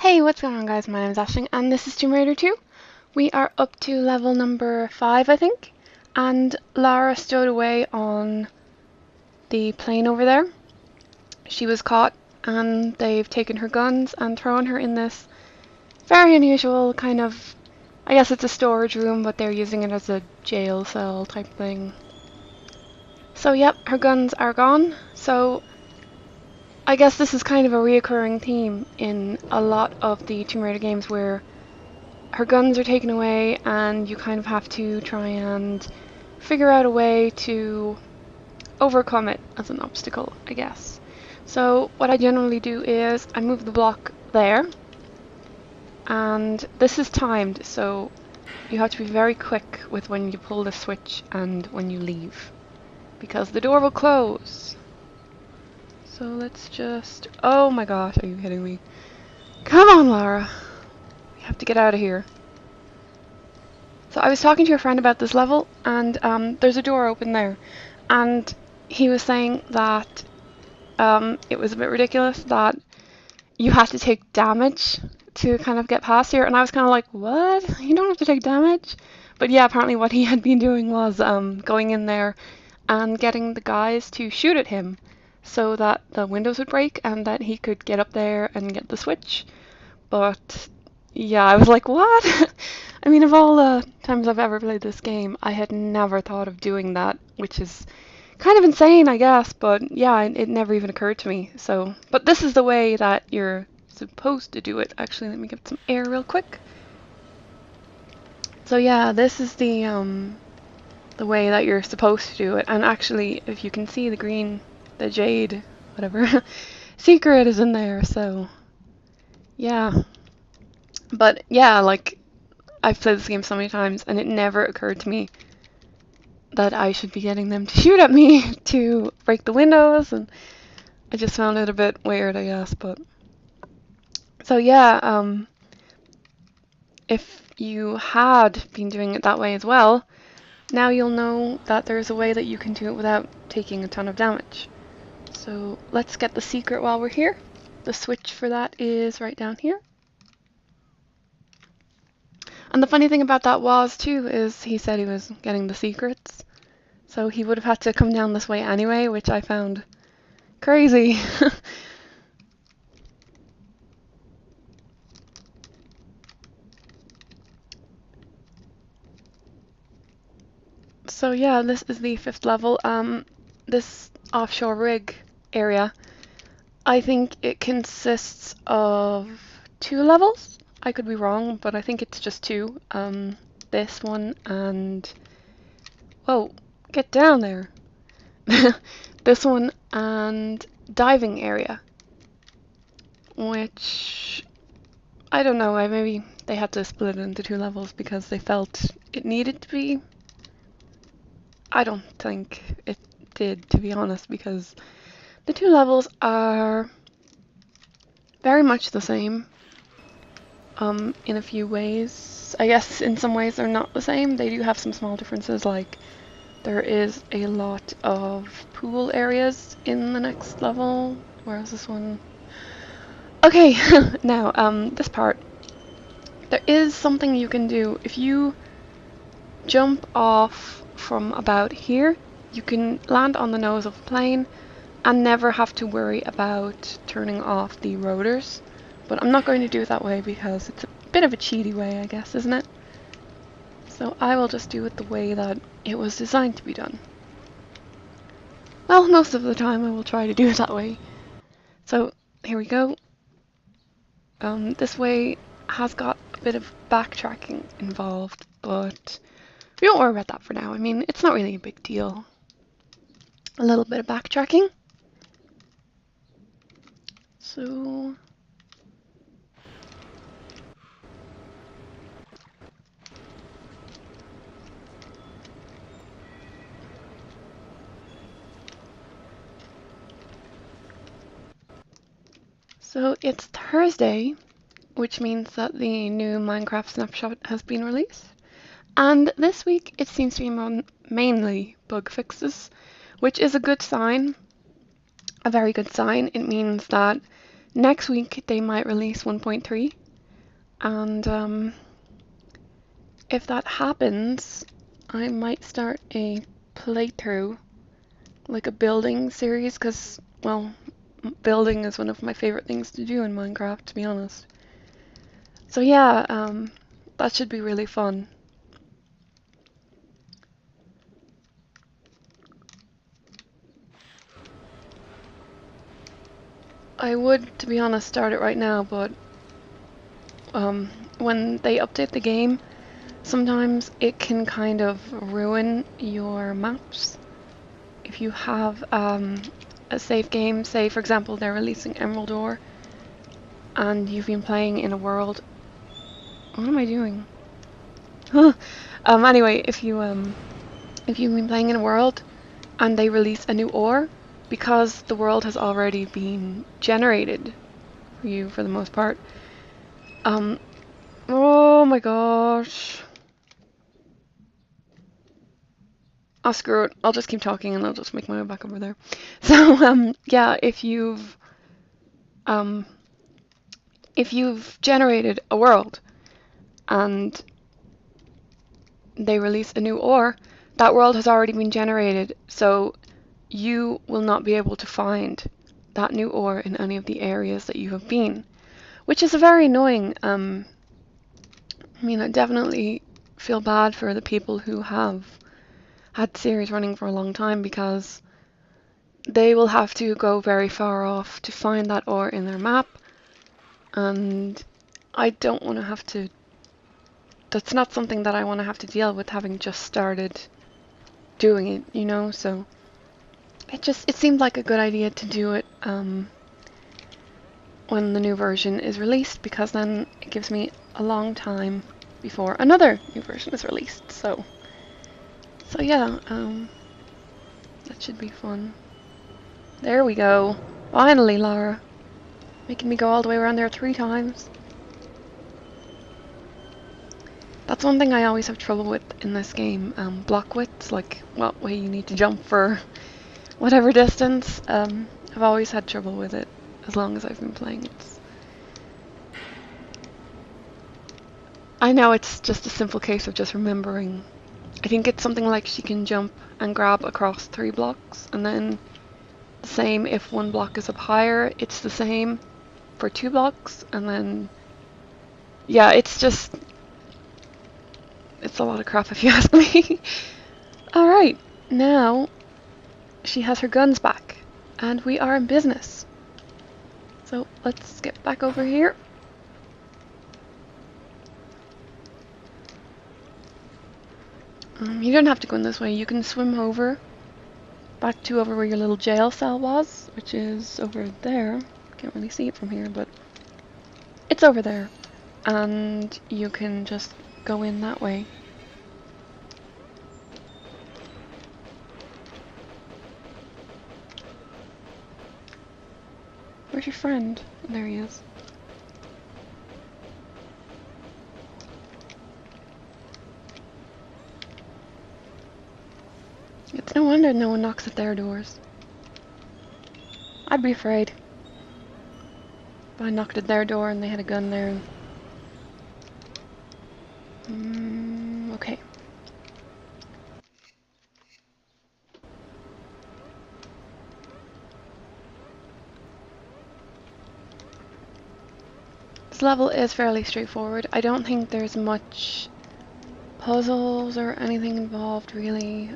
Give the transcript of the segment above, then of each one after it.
Hey, what's going on guys? My name is Ashling and this is Tomb Raider 2. We are up to level number 5, I think. And Lara stowed away on the plane over there. She was caught and they've taken her guns and thrown her in this very unusual kind of, I guess it's a storage room, but they're using it as a jail cell type thing. So yep, her guns are gone. So I guess this is kind of a reoccurring theme in a lot of the Tomb Raider games where her guns are taken away and you kind of have to try and figure out a way to overcome it as an obstacle, I guess. So what I generally do is I move the block there, and this is timed, so you have to be very quick with when you pull the switch and when you leave, because the door will close. So let's just... Oh my gosh, are you kidding me? Come on, Lara. We have to get out of here. So I was talking to a friend about this level, and there's a door open there, and he was saying that it was a bit ridiculous that you had to take damage to kind of get past here, and I was kind of like, what? You don't have to take damage? But yeah, apparently what he had been doing was going in there and getting the guys to shoot at him so that the windows would break and that he could get up there and get the switch. But yeah, I was like, what? I mean, of all the times I've ever played this game, I had never thought of doing that, which is kind of insane, I guess, but yeah, it never even occurred to me. So, but this is the way that you're supposed to do it. Actually, let me get some air real quick. So yeah, this is the way that you're supposed to do it. And actually, if you can see the green, the jade, whatever, secret is in there, so yeah. But yeah, like, I've played this game so many times and it never occurred to me that I should be getting them to shoot at me to break the windows, and I just found it a bit weird, I guess. But so yeah, if you had been doing it that way as well, now you'll know that there's a way that you can do it without taking a ton of damage. So let's get the secret while we're here. The switch for that is right down here. And the funny thing about that was too is he said he was getting the secrets, so he would have had to come down this way anyway, which I found crazy. So yeah, this is the 5th level. This offshore rig area, I think it consists of 2 levels. I could be wrong, but I think it's just 2. This one and... Whoa, get down there! This one and diving area. Which... I don't know, maybe they had to split it into 2 levels because they felt it needed to be. I don't think it did, to be honest, because the 2 levels are very much the same in a few ways. I guess in some ways they're not the same. They do have some small differences, like there is a lot of pool areas in the next level, whereas this one... Okay, now this part. There is something you can do. If you jump off from about here, you can land on the nose of the plane and never have to worry about turning off the rotors. But I'm not going to do it that way because it's a bit of a cheaty way, I guess, isn't it? So I will just do it the way that it was designed to be done. Well, most of the time I will try to do it that way. So here we go. This way has got a bit of backtracking involved, but we don't worry about that for now. I mean, it's not really a big deal. A little bit of backtracking. So... So it's Thursday, which means that the new Minecraft snapshot has been released. And this week it seems to be mainly bug fixes, which is a good sign. A very good sign. It means that Next week they might release 1.3, and if that happens, I might start a playthrough, like a building series, because, well, building is one of my favorite things to do in Minecraft, to be honest. So yeah, that should be really fun. I would, to be honest, start it right now, but when they update the game, sometimes it can kind of ruin your maps. If you have a save game, say for example they're releasing Emerald Ore, and you've been playing in a world. What am I doing? Anyway, if you've been playing in a world and they release a new ore, because the world has already been generated for you for the most part. Oh my gosh. Oh, screw it. I'll just keep talking and I'll just make my way back over there. So, yeah, um, if you've generated a world and they release a new ore, that world has already been generated, so you will not be able to find that new ore in any of the areas that you have been, which is very annoying. I mean, I definitely feel bad for the people who have had series running for a long time, because they will have to go very far off to find that ore in their map, and I don't want to have to. That's not something that I want to have to deal with, having just started doing it, you know. So it seemed like a good idea to do it when the new version is released, because then it gives me a long time before another new version is released. So yeah, that should be fun. There we go. Finally, Lara. Making me go all the way around there 3 times. That's one thing I always have trouble with in this game. Block widths, like what way you need to jump for whatever distance. I've always had trouble with it as long as I've been playing it. I know it's just a simple case of just remembering. I think it's something like she can jump and grab across 3 blocks, and then the same if 1 block is up higher, it's the same for 2 blocks, and then yeah, it's a lot of crap if you ask me. Alright, now she has her guns back, and we are in business. So let's get back over here. You don't have to go in this way, you can swim over, back to over where your little jail cell was, which is over there. Can't really see it from here, but it's over there. And you can just go in that way. Where's your friend? There he is. It's no wonder no one knocks at their doors. I'd be afraid. If I knocked at their door and they had a gun there. Okay. This level is fairly straightforward. I don't think there's much puzzles or anything involved, really.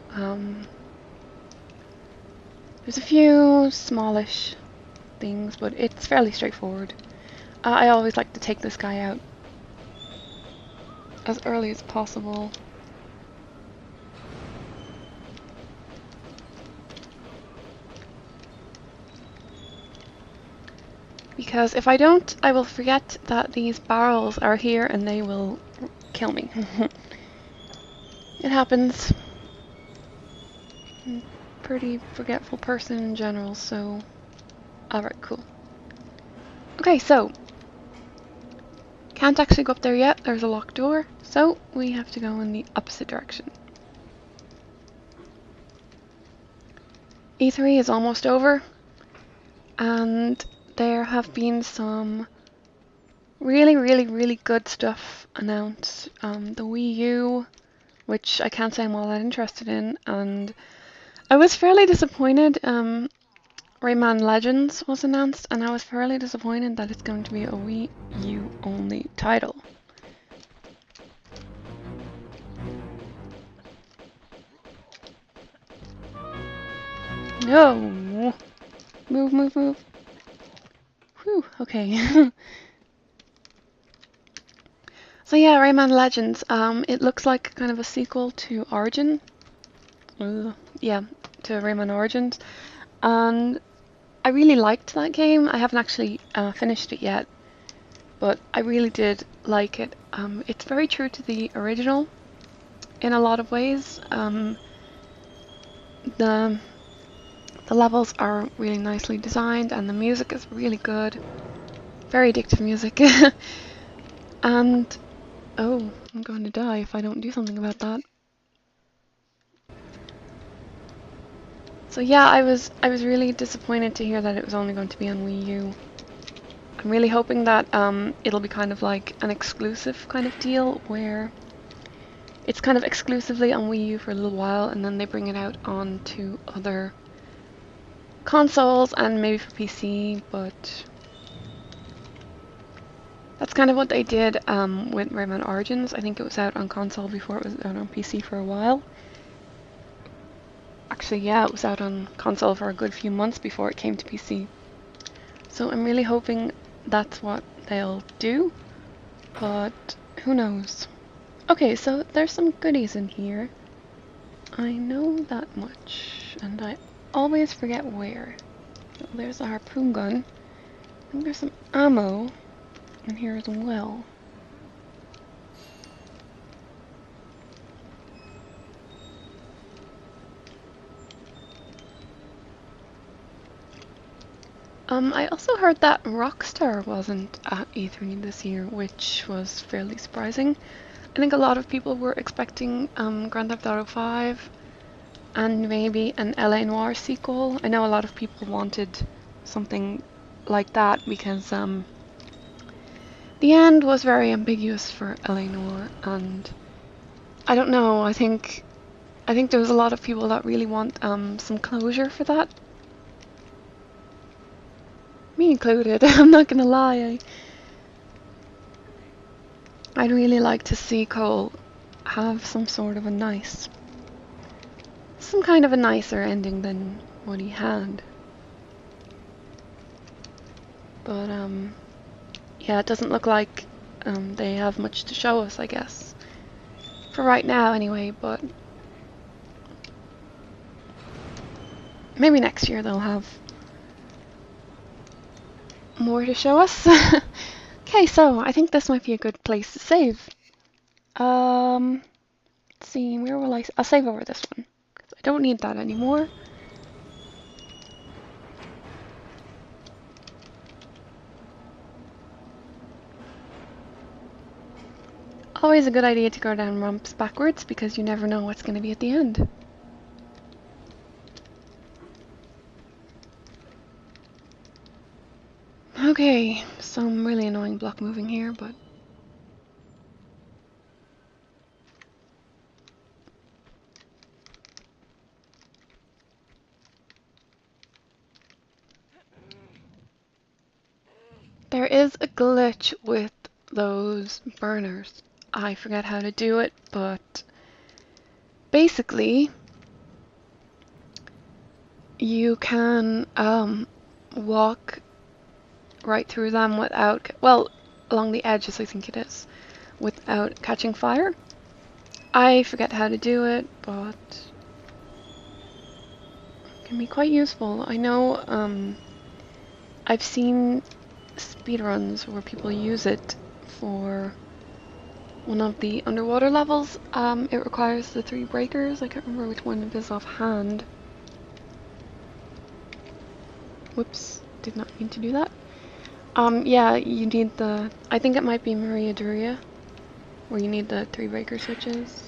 There's a few smallish things, but it's fairly straightforward. I always like to take this guy out as early as possible. Because if I don't, I will forget that these barrels are here and they will kill me. It happens. I'm a pretty forgetful person in general, so... Alright, cool. Okay, so... Can't actually go up there yet, there's a locked door, so we have to go in the opposite direction. E3 is almost over, and there have been some really good stuff announced. The Wii U, which I can't say I'm all that interested in, and I was fairly disappointed. Rayman Legends was announced, and I was fairly disappointed that it's going to be a Wii U only title. No! Move, move, move. Whew, okay. So yeah, Rayman Legends, it looks like kind of a sequel to Origin. Yeah, to Rayman Origins. And I really liked that game. I haven't actually finished it yet, but I really did like it. It's very true to the original in a lot of ways. The levels are really nicely designed, and the music is really good. Very addictive music. And oh, I'm going to die if I don't do something about that. So yeah, I was really disappointed to hear that it was only going to be on Wii U. I'm really hoping that it'll be kind of like an exclusive kind of deal where it's kind of exclusively on Wii U for a little while and then they bring it out onto other consoles and maybe for PC, but that's kind of what they did with Rayman Origins. I think it was out on console before it was out on PC for a while. Actually, yeah, it was out on console for a good few months before it came to PC. So I'm really hoping that's what they'll do, but who knows. Okay, so there's some goodies in here. I know that much, and I always forget where. So there's a harpoon gun. I think there's some ammo in here as well. I also heard that Rockstar wasn't at E3 this year, which was fairly surprising. I think a lot of people were expecting Grand Theft Auto 5 and maybe an LA Noire sequel. I know a lot of people wanted something like that because the end was very ambiguous for LA Noire, and I don't know, I think there was a lot of people that really want some closure for that. Me included, I'm not gonna lie. I'd really like to see Cole have some kind of a nicer ending than what he had. But yeah, it doesn't look like they have much to show us, I guess. For right now anyway, but maybe next year they'll have more to show us. Okay, so I think this might be a good place to save. Let's see, where will I'll save over this one, because I don't need that anymore. Always a good idea to go down ramps backwards, because you never know what's going to be at the end. Okay, some really annoying block moving here, but there is a glitch with those burners. I forget how to do it, but basically you can walk right through them without, well, along the edges I think it is, without catching fire. I forget how to do it, but it can be quite useful. I know I've seen speedruns where people use it for one of the underwater levels. It requires the 3 breakers. I can't remember which one it is offhand. Whoops, did not mean to do that. Yeah, you need I think it might be Maria Duria, where you need the 3 breaker switches.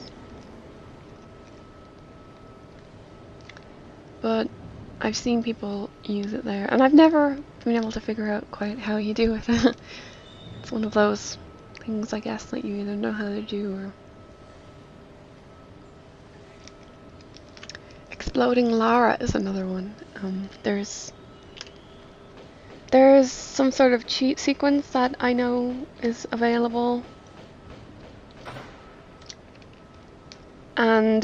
But I've seen people use it there, and I've never been able to figure out quite how you do it. It's one of those things, I guess, that you either know how to do or... Exploding Lara is another one. There's some sort of cheat sequence that I know is available. And